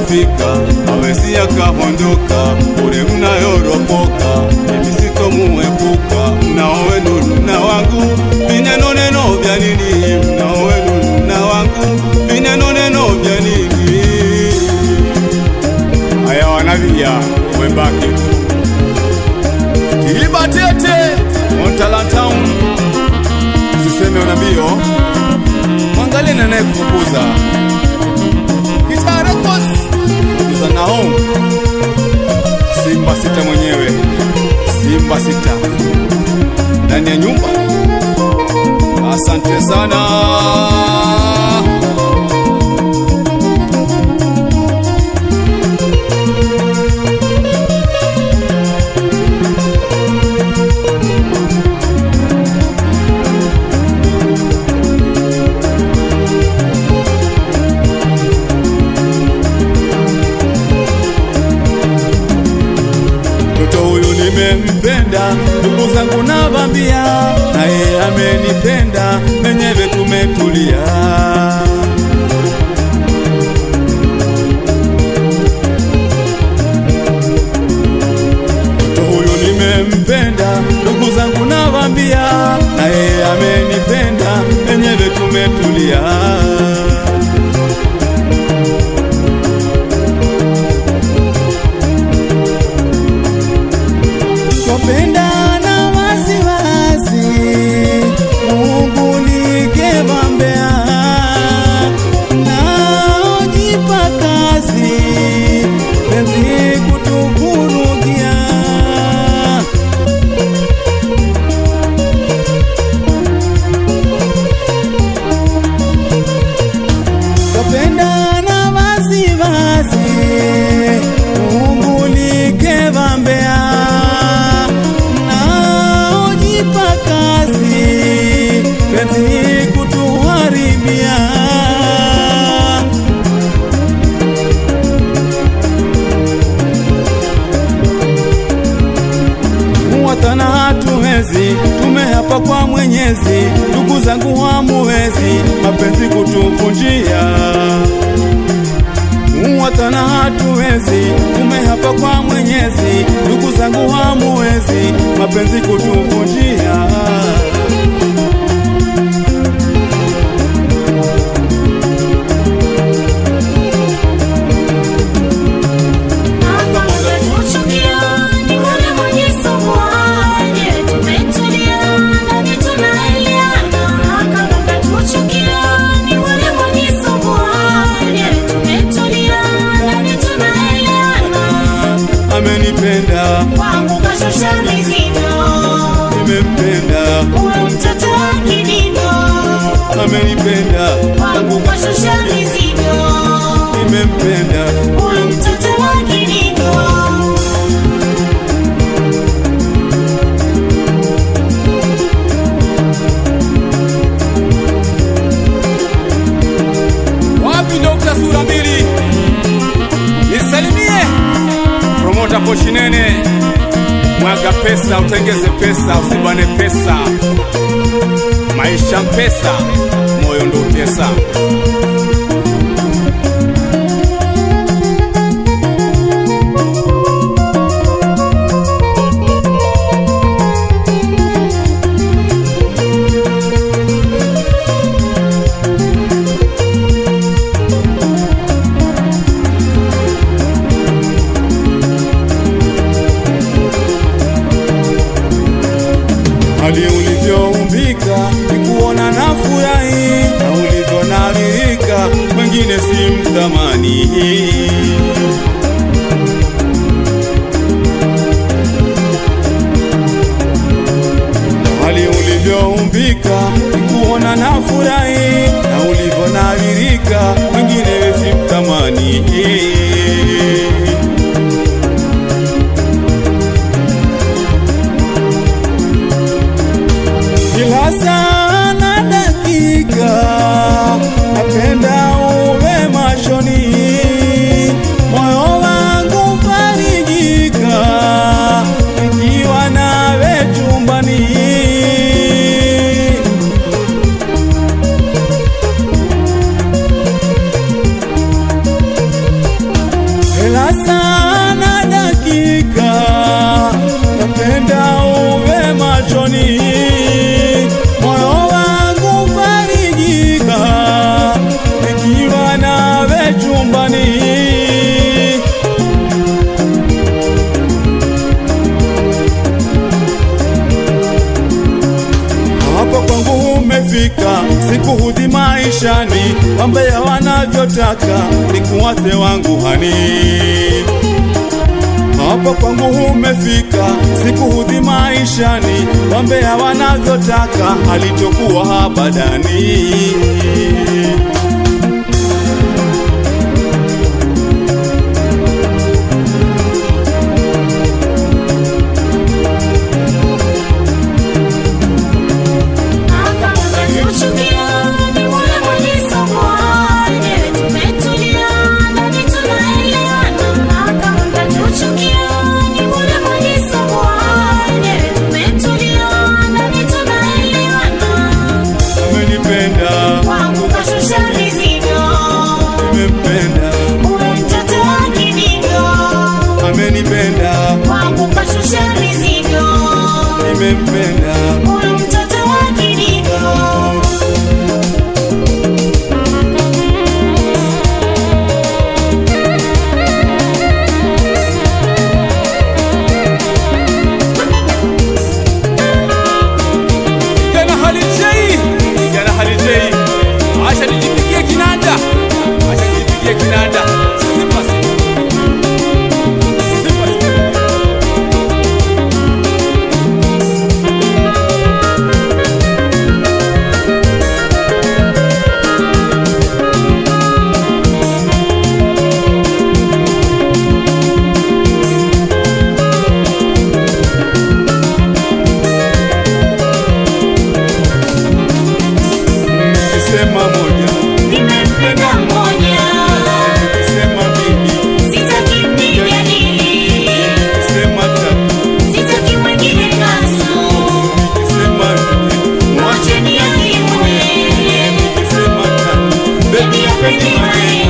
kufika, hawezi akaondoka, ule mnayoropoka, mimi sitomuepuka. Mnaowe nuru na wangu, vineno neno vya nini? Mnaowe nuru na wangu, vineno neno vya nini? Haya wanavia, wembaki Kilibatete, Montala Town. Usiseme unabio, mwangalie nanaye kufukuza Kitara Kos kufukuza na home. Simba sita mwenyewe, Simba sita ndani ya nyumba. Asante sana. Nimempenda, ndugu zangu nabambia, na yeye amenipenda, menyewe tumetulia. Mtoto huyu nimempenda, ndugu zangu nabambia, na yeye amenipenda, menyewe tumetulia. Pendana wazi wazi, Mungu nikebambea, naojipa kazi, penzi kutuvurugia. Pendana wazi wazi, Mungu nikebambea, penzi kutuharibia. Muwatana hatuwezi, tumehapa kwa Mwenyezi, ndugu zangu hamuwezi, mapenzi kutuvunjia. Muwatana hatuwezi, tumehapa kwa Mwenyezi, ndugu zangu hamuwezi, mapenzi kutuvunjia. Amenipenda, wangu kashusha mizigo. Nimempenda, uwe mtoto wa kidino. Amenipenda, wangu kashusha mizigo. Nimempenda, uwe mtoto wa kidino. Wapi Dr. Sura Mbili? Nisalimie Promota Poshinene. Mwaga pesa, utengeze pesa, usibane pesa. Maisha pesa, moyo ndo utesa. Hali ulivyoumbika, nikuona na furahi, na ulivyo naririka, mwengine simtamani. Hali ulivyoumbika, nikuona na furahi, na ulivyo naririka, mwengine simtamani. Kila saa na dakika, napenda uwe machoni. wambea wanavyotaka nikuwate wangu hani. Hapo kwangu umefika, sikuhudhi maishani, wambea wanavyotaka halitokuwa habadani. Nimempenda huyu mtoto wa Kidigo. Kijana Halijei, acha nijipigie kinanda, Nimempenda mmoja, sitaki mnijadili, sitaki mwingine kasu, mwacheni aliwe, baby apendi mae.